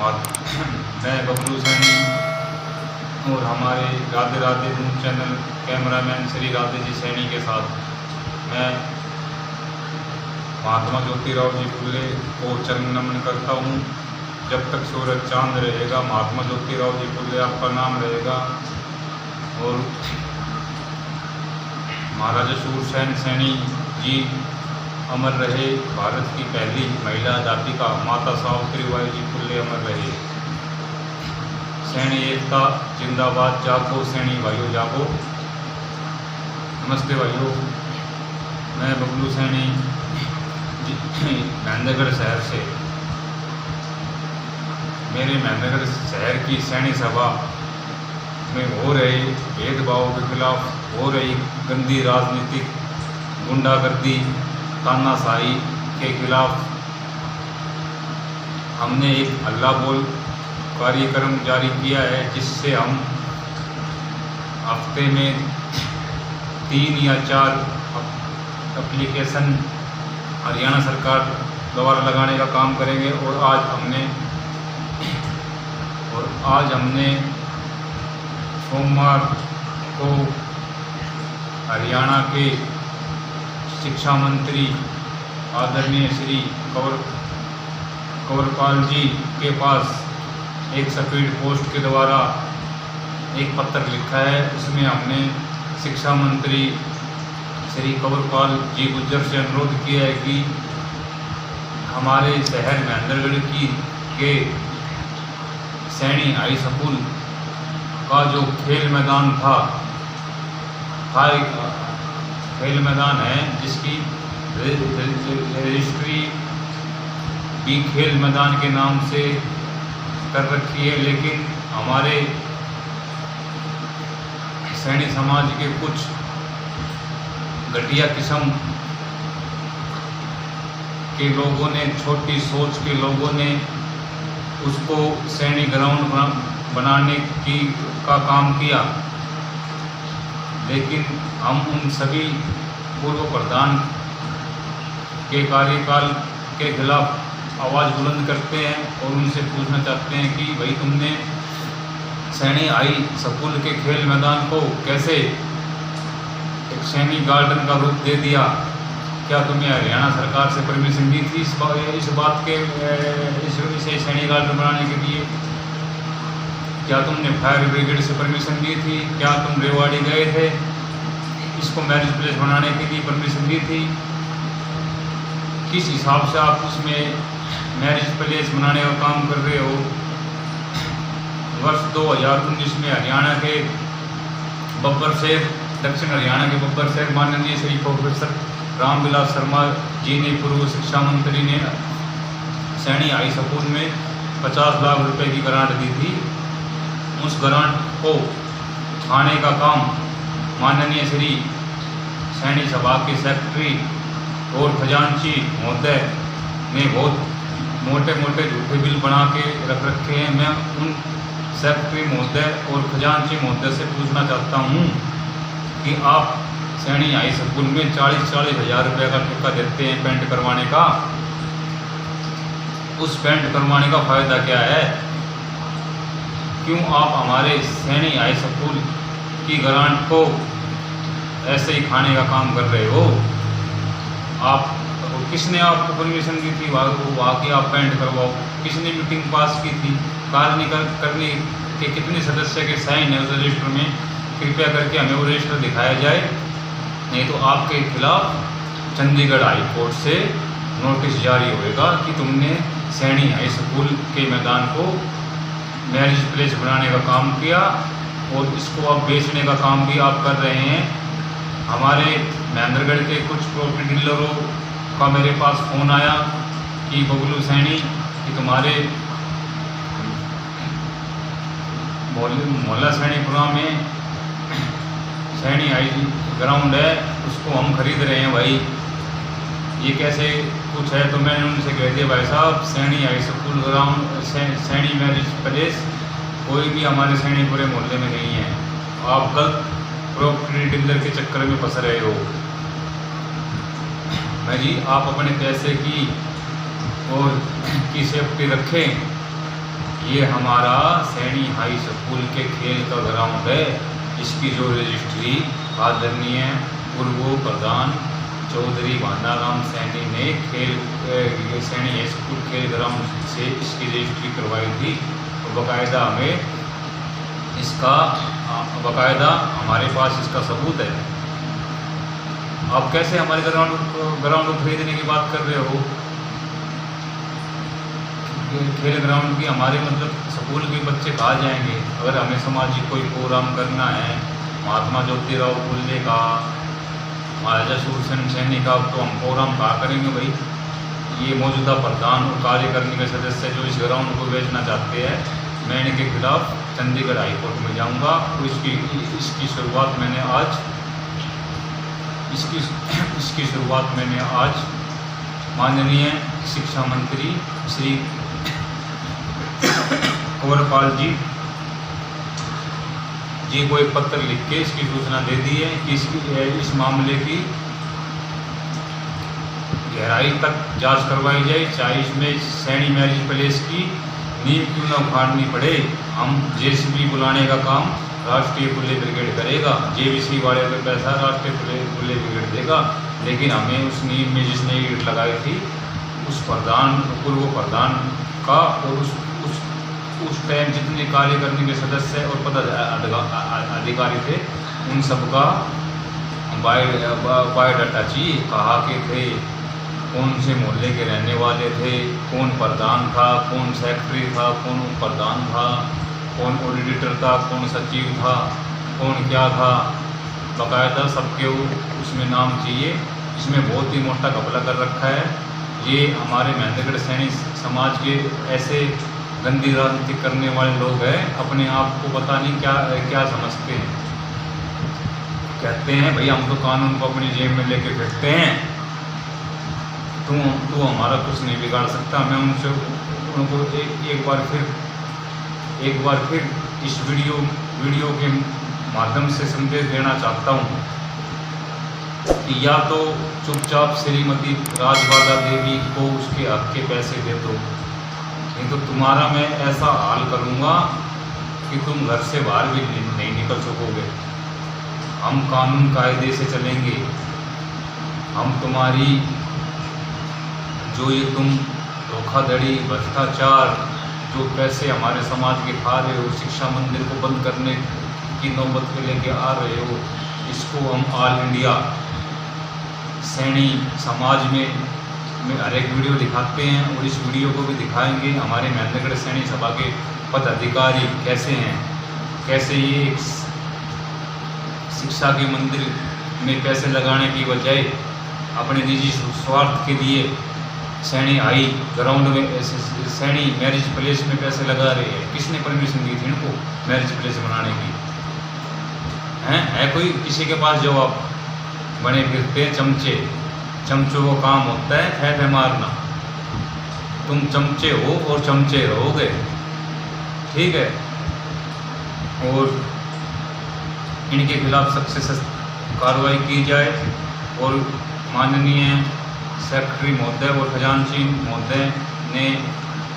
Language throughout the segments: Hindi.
मैं बबलू सैनी और हमारे Radhe Radhe news channel cameraman Shri Radhe ji Saini के साथ मैं महात्मा ज्योतिराव जी फुले को चरण नमन करता हूँ। जब तक सूरज चांद रहेगा महात्मा ज्योतिराव जी फुले आपका नाम रहेगा। और महाराजा सूरसेन सैनी जी अमर रहे। भारत की पहली महिला अध्यापिका माता सावित्रीबाई जी फुले अमर रहे। सैनी एकता जिंदाबाद, जागो सैनी भाइयों जागो। नमस्ते भाइयों, मैं बबलू सैनी महेंद्रगढ़ शहर से। मेरे महेंद्रगढ़ शहर की सैनी सभा में हो रहे भेदभाव के खिलाफ, हो रही गंदी राजनीतिक गुंडागर्दी तानाशाही के खिलाफ हमने एक हल्ला बोल कार्यक्रम जारी किया है, जिससे हम हफ्ते में 3 या 4 एप्लीकेशन हरियाणा सरकार द्वारा लगाने का काम करेंगे। और आज हमने सोमवार को हरियाणा के शिक्षा मंत्री आदरणीय श्री कंवरपाल जी के पास एक स्पीड पोस्ट के द्वारा एक पत्र लिखा है। उसमें हमने शिक्षा मंत्री श्री कंवरपाल जी गुर्जर से अनुरोध किया है कि हमारे शहर महेंद्रगढ़ के सैनी हाई स्कूल का जो खेल मैदान खेल मैदान है, जिसकी रजिस्ट्री भी खेल मैदान के नाम से कर रखी है, लेकिन हमारे सैनी समाज के कुछ घटिया किस्म के लोगों ने, छोटी सोच के लोगों ने उसको सैनी ग्राउंड बनाने का काम किया। लेकिन हम उन सभी पूर्व प्रधान के कार्यकाल के खिलाफ आवाज़ बुलंद करते हैं और उनसे पूछना चाहते हैं कि भाई तुमने सैनी हाई स्कूल के खेल मैदान को कैसे एक सैनी गार्डन का रूप दे दिया? क्या तुम्हें हरियाणा सरकार से परमिशन दी थी इस बात के इसे सैनी गार्डन बनाने के लिए? क्या तुमने फायर ब्रिगेड से परमिशन दी थी? क्या तुम रेवाड़ी गए थे इसको मैरिज प्लेस बनाने के लिए परमिशन दी थी? किस हिसाब से आप उसमें मैरिज प्लेस बनाने का काम कर रहे हो? वर्ष 2019 में हरियाणा के बब्बर शहर, दक्षिण हरियाणा के बब्बर शहर माननीय श्री प्रोफेसर रामविलास शर्मा जी ने, पूर्व शिक्षा मंत्री ने सैनी हाई स्कूल में 50 लाख रुपए की ग्रांट दी थी। उस ग्रांट को खाने का काम माननीय श्री सैनी सभा के सेक्रेटरी और खजांची महोदय ने बहुत मोटे मोटे झूठे बिल बना के रख रखे हैं। मैं उन सेक्रेटरी महोदय और खजांची महोदय से पूछना चाहता हूं कि आप सैनी हाई स्कूल में 40-40 हज़ार रुपये का ठेका देते हैं पेंट करवाने का। उस पेंट करवाने का फ़ायदा क्या है? क्यों आप हमारे सैनी हाई स्कूल की ग्रांट को ऐसे ही खाने का काम कर रहे हो? किसने आपको परमिशन दी थी वहाँ की आप पेंट करवाओ? किसने मीटिंग पास की थी? कार्य करने के कितने सदस्य के साइन है उस रजिस्टर में? कृपया करके हमें वो रजिस्टर दिखाया जाए, नहीं तो आपके खिलाफ चंडीगढ़ हाई कोर्ट से नोटिस जारी होएगा कि तुमने सैनी हाई स्कूल के मैदान को मैरिज प्लेस बनाने का काम किया और इसको अब बेचने का काम भी आप कर रहे हैं। हमारे महेंद्रगढ़ के कुछ प्रॉपर्टी डीलरों का मेरे पास फ़ोन आया कि बबलू सैनी कि तुम्हारे मोहल्ला सैनीपुरा में सैनी हाई ग्राउंड है, उसको हम खरीद रहे हैं भाई, ये कैसे कुछ है? तो मैंने उनसे कह दिया भाई साहब, Saini high school ground Saini marriage place कोई भी हमारे सैनीपुरे मोहल्ले में नहीं है। आप गलत प्रॉपर्टी डीलर के चक्कर में फंस रहे हो। मैं जी आप अपने पैसे की और की सेफ्टी रखें। ये हमारा सैनी हाई स्कूल के खेल का ग्राउंड है। इसकी जो रजिस्ट्री आदरणीय पूर्व प्रधान चौधरी भानाराम सैनी ने सैनी हाई स्कूल खेल ग्राउंड से इसकी रजिस्ट्री करवाई थी। तो बाकायदा हमारे पास इसका सबूत है। आप कैसे हमारे ग्राउंड को खरीदने की बात कर रहे हो? खेल ग्राउंड की हमारे मतलब स्कूल के बच्चे कहाँ जाएंगे? अगर हमें सामाजिक कोई प्रोग्राम करना है, महात्मा ज्योतिराव फुले का, महाराजा सूरसेन सैनी का, तो हम प्रोग्राम कहाँ करेंगे भाई? ये मौजूदा प्रधान और कार्यकारिणी के सदस्य जो इस ग्राउंड को बेचना चाहते हैं, मैं इनके खिलाफ चंडीगढ़ हाई कोर्ट में जाऊंगा। तो इसकी शुरुआत मैंने आज माननीय शिक्षा मंत्री श्री कंवरपाल जी को एक पत्र लिख के इसकी सूचना दे दी है कि इस मामले की गहराई तक जांच करवाई जाए, चाहे इसमें सैनी मैरिज पैलेस की नींव क्यों न उखाड़नी पड़े। हम जेसीबी बुलाने का काम राष्ट्रीय खुले ब्रिगेड करेगा, जेवीसी वाले पे पैसा राष्ट्रीय खुले ब्रिगेड देगा, लेकिन हमें उस नींव में जिसने ईंट लगाई थी उस पूर्व प्रधान का और उस टाइम जितने कार्यकारिणी के सदस्य और अधिकारी थे उन सबका बायोडाटा चाहिए। कहाँ के थे, कौन से मोहल्ले के रहने वाले थे, कौन प्रधान था, कौन सेक्रेटरी था, कौन प्रधान था, कौन ऑडिटर था, कौन सचिव था, कौन क्या था, बाकायदा सबके उसमें नाम चाहिए। इसमें बहुत ही मोटा घपला कर रखा है। ये हमारे महेंद्रगढ़ सैनी समाज के ऐसे गंदी राजनीति करने वाले लोग हैं, अपने आप को पता नहीं क्या समझते हैं। कहते हैं भाई हम तो कानून को अपनी जेब में लेके फिरते हैं, तू हमारा कुछ नहीं बिगाड़ सकता। मैं उनको एक बार फिर इस वीडियो के माध्यम से संदेश देना चाहता हूँ कि या तो चुपचाप श्रीमती राजबाला देवी को उसके हक के पैसे दे दो, नहीं तो तुम्हारा मैं ऐसा हाल करूँगा कि तुम घर से बाहर भी नहीं निकल सकोगे। हम कानून कायदे से चलेंगे। हम तुम्हारी जो ये तुम धोखाधड़ी, भ्रष्टाचार, जो पैसे हमारे समाज के खा रहे हो, शिक्षा मंदिर को बंद करने की नौबत पे लेके आ रहे हो, इसको हम ऑल इंडिया सैनी समाज में हर एक वीडियो दिखाते हैं और इस वीडियो को भी दिखाएंगे। हमारे महेंद्रगढ़ सैनी सभा के पदाधिकारी कैसे हैं, कैसे ये शिक्षा के मंदिर में पैसे लगाने की बजाय अपने निजी स्वार्थ के लिए सैनी हाई ग्राउंड में, सैनी मैरिज पैलेस में पैसे लगा रहे हैं। किसने परमिशन दी थी इनको मैरिज पैलेस बनाने की? है कोई किसी के पास जवाब? बने फिरते चमचों को काम होता है ठहठे मारना। तुम चमचे हो और चमचे रहोगे, ठीक है? और इनके खिलाफ सख्त से सख्त कार्रवाई की जाए। और माननीय सेक्रेटरी महोदय और खजांची महोदय ने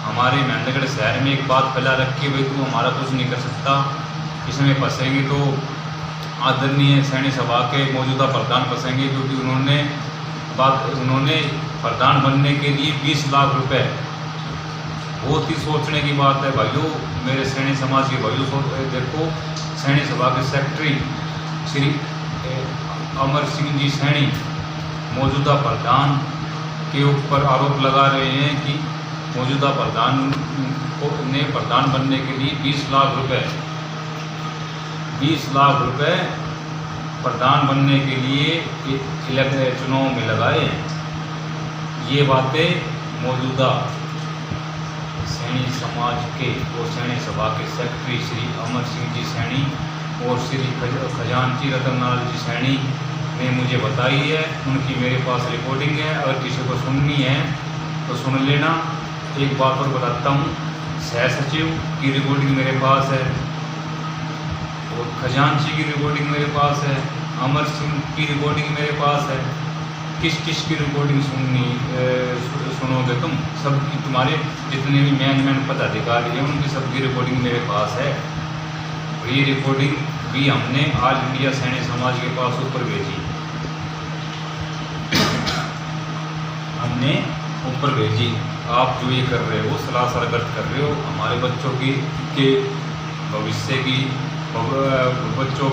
हमारे महेंद्रगढ़ शहर में एक बात फैला रखी, भाई तू हमारा कुछ नहीं कर सकता, इसमें फंसेंगे तो आदरणीय सैनी सभा के मौजूदा प्रधान फंसेंगे, क्योंकि उन्होंने प्रधान बनने के लिए 20 लाख रुपए, बहुत ही सोचने की बात है भाइयों, मेरे सैनी समाज के भाइयों। देखो, सैनी सभा के सेक्रेटरी श्री अमर सिंह जी सैनी मौजूदा प्रधान के ऊपर आरोप लगा रहे हैं कि मौजूदा प्रधान ने प्रधान बनने के लिए 20 लाख रुपए प्रधान बनने के लिए चुनाव में लगाए। ये बातें मौजूदा सैनी समाज के और सैनी सभा के सेक्रेटरी श्री अमर सिंह जी सैनी और श्री खजांची रतनलाल जी सैनी ने मुझे बताई है। उनकी मेरे पास रिकॉर्डिंग है, अगर किसी को सुननी है तो सुन लेना। एक बात और बताता हूँ, सह सचिव की रिकॉर्डिंग मेरे पास है और खजांची की रिकॉर्डिंग मेरे पास है, अमर सिंह की रिकॉर्डिंग मेरे पास है। किस की रिकॉर्डिंग सुनोगे तुम सबकी, तुम्हारे जितने भी मैन पदाधिकारी हैं उनकी सबकी रिकॉर्डिंग मेरे पास है। और ये रिकॉर्डिंग भी हमने ऑल इंडिया सैनी समाज के पास ऊपर भेजी, हमने ऊपर भेजी। आप जो ये कर रहे हो सलाह सरगर्द कर रहे हो, हमारे बच्चों की के भविष्य की, बच्चों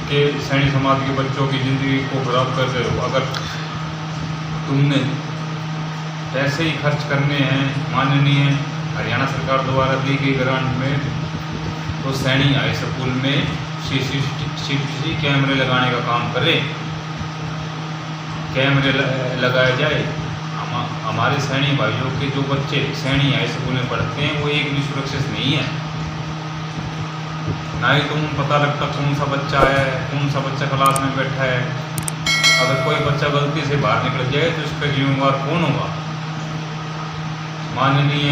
के सैनी समाज के बच्चों की ज़िंदगी को खराब कर रहे हो। अगर तुमने पैसे ही खर्च करने हैं माननीय हरियाणा सरकार द्वारा दी गई ग्रांट में, तो सैनी हाई स्कूल में CCTV कैमरे लगाने का काम करें, कैमरे लगाए जाए। हमारे सैनी भाइयों के जो बच्चे सैनी हाई स्कूल में पढ़ते हैं वो एक भी सुरक्षित नहीं है, ना ही तुम पता लगता कौन सा बच्चा है, कौन सा बच्चा क्लास में बैठा है। अगर कोई बच्चा गलती से बाहर निकल जाए तो इसका जिम्मेवार कौन होगा? माननीय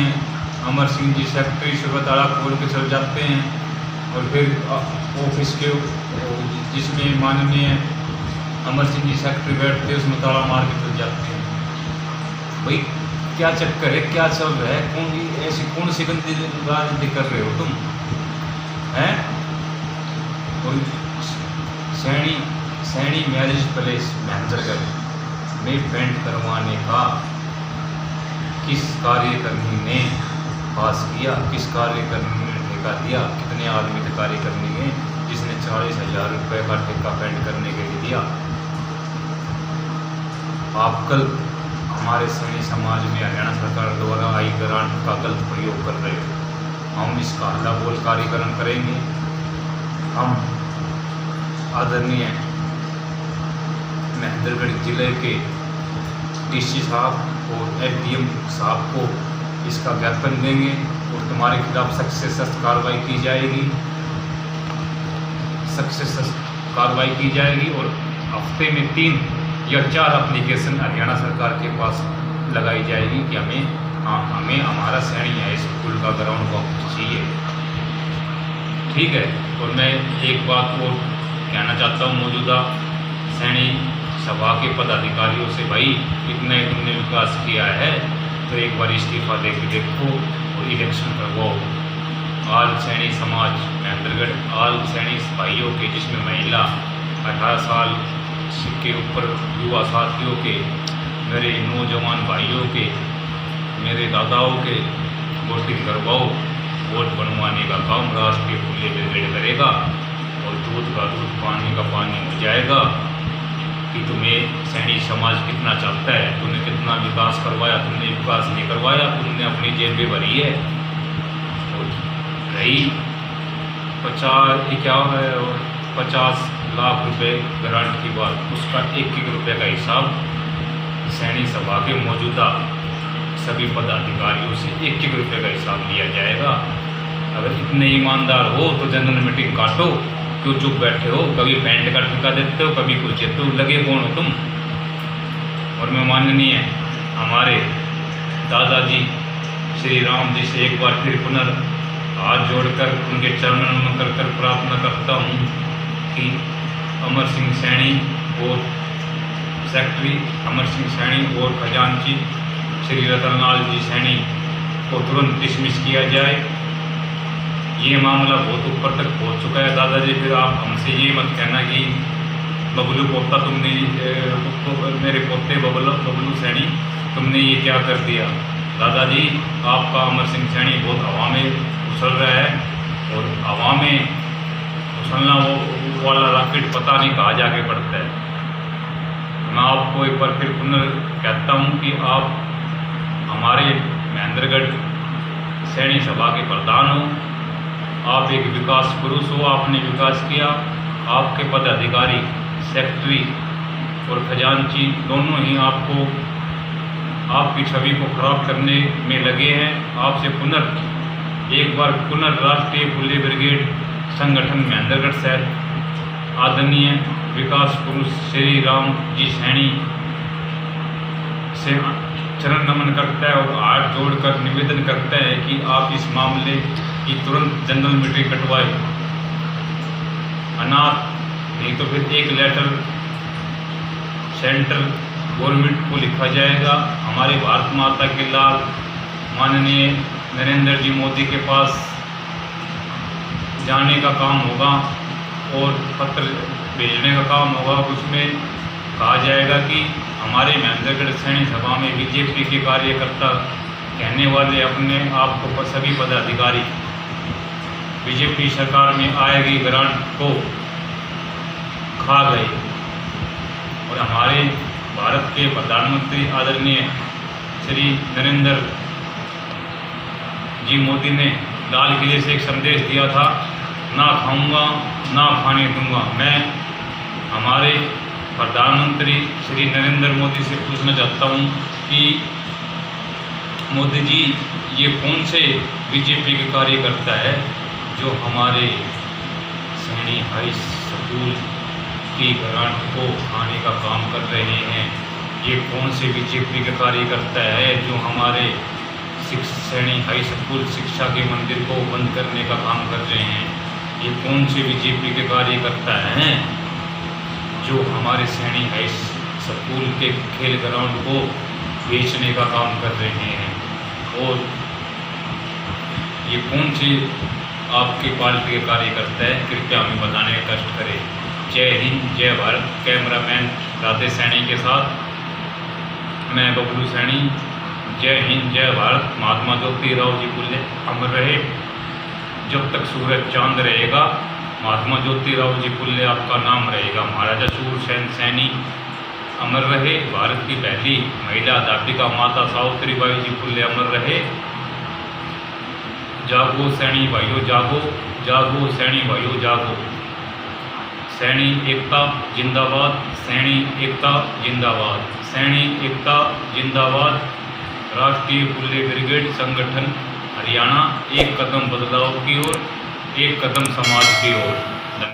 अमर सिंह जी सेक्रेटरी सुबह ताला खोल के चल जाते हैं और फिर ऑफिस के जिसमें माननीय अमर सिंह जी सेक्रेटरी बैठते हैं उसमें ताला मार के चल जाते हैं। भाई क्या चक्कर है, क्या चल रहा है? कौन सी गंदी राजनीति कर रहे हो तुम हैं? और सैनी मैरिज पैलेस महेंद्रगढ़ में पेंट करवाने का किस कार्यकर्मी ने पास किया, किस कार्यकर्मी ने ठेका दिया? कितने आदमी थे कार्यकर्मी में जिसने 40,000 रुपये का ठेका पेंट करने के लिए दिया? आप कल हमारे सैनी समाज में हरियाणा सरकार द्वारा आई ग्रांट का गलत प्रयोग कर रहे हो। हम इसका हल्ला बोल कार्यकरण करेंगे। हम आदरणीय महेंद्रगढ़ जिले के DC साहब और SDM साहब को इसका ज्ञापन देंगे और तुम्हारे खिलाफ सख्त से सख्त कार्रवाई की जाएगी, सख्त से सख्त कार्रवाई की जाएगी। और हफ्ते में 3 या 4 एप्लीकेशन हरियाणा सरकार के पास लगाई जाएगी कि हमें हमारा सैनी हाई स्कूल का ग्राउंड वापस चाहिए। ठीक है। और मैं एक बात और कहना चाहता हूँ मौजूदा सैनी सभा के पदाधिकारियों से, भाई इतना ही तुमने विकास किया है तो एक बार इस्तीफा दे के देखो और इलेक्शन करवाओ। आल सैनी समाज महेंद्रगढ़, आल सैनी भाइयों के जिसमें महिला 18 साल के ऊपर युवा साथियों के, मेरे नौजवान भाइयों के, मेरे दादाओं के वोटिंग करवाओ। वोट बनवाने का काम राष्ट्रीय खुले ब्रिगेड करेगा और दूध का दूध पानी का पानी हो जाएगा कि तुम्हें सैनी समाज कितना चाहता है, तुमने कितना विकास करवाया। तुमने विकास नहीं करवाया, तुमने अपनी जेबें भरी है। और रही 50 लाख रुपए ग्रांट की बात, उसका 1-1 रुपये का हिसाब सैनी सभा के मौजूदा सभी पदाधिकारियों से 1-1 रुपये का हिसाब लिया जाएगा। अगर इतने ईमानदार हो तो जनरल मीटिंग काटो, क्यों चुप बैठे हो? कभी पेंट का ठेका देते हो, कभी कुछ देते हो, लगे कौन हो तुम? और मैं माननीय हमारे दादाजी श्री राम जी से एक बार फिर हाथ जोड़कर उनके चरणों में कर प्रार्थना करता हूँ कि अमर सिंह सैनी और सेक्रेटरी अमर सिंह सैनी और खजांची श्री रतनलाल जी सैनी को तुरंत डिसमिस किया जाए। ये मामला बहुत ऊपर तक पहुंच चुका है दादाजी। फिर आप हमसे ये मत कहना कि बबलू पोता तुमने, मेरे पोते बबलू सैनी तुमने ये क्या कर दिया। दादाजी आपका अमर सिंह सैनी बहुत हवा में उछल रहा है और हवा में उछलना वो वाला रॉकेट पता नहीं कहाँ जाके पड़ता है। मैं आपको एक बार फिर कहता हूँ कि आप हमारे महेंद्रगढ़ सैनी सभा के प्रधान हो, आप एक विकास पुरुष हो, आपने विकास किया। आपके पदाधिकारी सेक्रेटरी और खजांची दोनों ही आपको, आपकी छवि को खराब करने में लगे हैं। आपसे एक बार राष्ट्रीय खुले ब्रिगेड संगठन महेंद्रगढ़ शहर आदरणीय विकास पुरुष श्री राम जी सैनी से चरण नमन करता है और हाथ जोड़कर निवेदन करता है कि आप इस मामले की तुरंत जनरल मीटिंग कटवाए, अनाथ नहीं तो फिर एक लेटर सेंट्रल गवर्नमेंट को लिखा जाएगा। हमारे भारत माता के लाल माननीय नरेंद्र जी मोदी के पास जाने का काम होगा और पत्र भेजने का काम होगा। उसमें कहा जाएगा कि हमारे महेंद्रगढ़ सैनी सभा में बीजेपी के कार्यकर्ता कहने वाले अपने आप को सभी पदाधिकारी बीजेपी सरकार में आएगी ग्रांट को खा गए और हमारे भारत के प्रधानमंत्री आदरणीय श्री नरेंद्र जी मोदी ने लाल किले से एक संदेश दिया था, ना खाऊंगा ना खाने दूंगा। मैं हमारे प्रधानमंत्री श्री नरेंद्र मोदी से पूछना चाहता हूं कि मोदी जी, ये कौन से बीजेपी के कार्यकर्ता है जो हमारे सैनी हाई स्कूल की ग्रांट को खाने का काम कर रहे हैं? ये कौन से बीजेपी के कार्यकर्ता है जो हमारे सैनी हाई स्कूल शिक्षा के मंदिर को बंद करने का काम कर रहे हैं? ये कौन से बीजेपी के कार्यकर्ता हैं जो हमारे सैनी हाई स्कूल के खेल ग्राउंड को बेचने का काम कर रहे हैं? और ये कौन से आपकी पार्टी के कार्यकर्ता है? कृपया हमें बताने का कष्ट करें। जय हिंद, जय भारत। कैमरामैन राधे सैनी के साथ मैं बबलू सैनी। जय हिंद, जय भारत। महात्मा ज्योतिराव जी फुले अमर रहे। जब तक सूरज चांद रहेगा महात्मा ज्योतिराव जी फुले आपका नाम रहेगा। महाराजा सूरसेन सैनी अमर रहे। भारत की पहली महिला अध्यापिका माता सावित्रीबाई जी फुले अमर रहे। जागो सैनी भाइयों जागो, जागो सैनी भाइयों जागो। सैनी एकता जिंदाबाद, सैनी एकता जिंदाबाद, सैनी एकता जिंदाबाद। राष्ट्रीय फुले ब्रिगेड संगठन हरियाणा, एक कदम बदलाव की ओर, एक कदम समाज की ओर।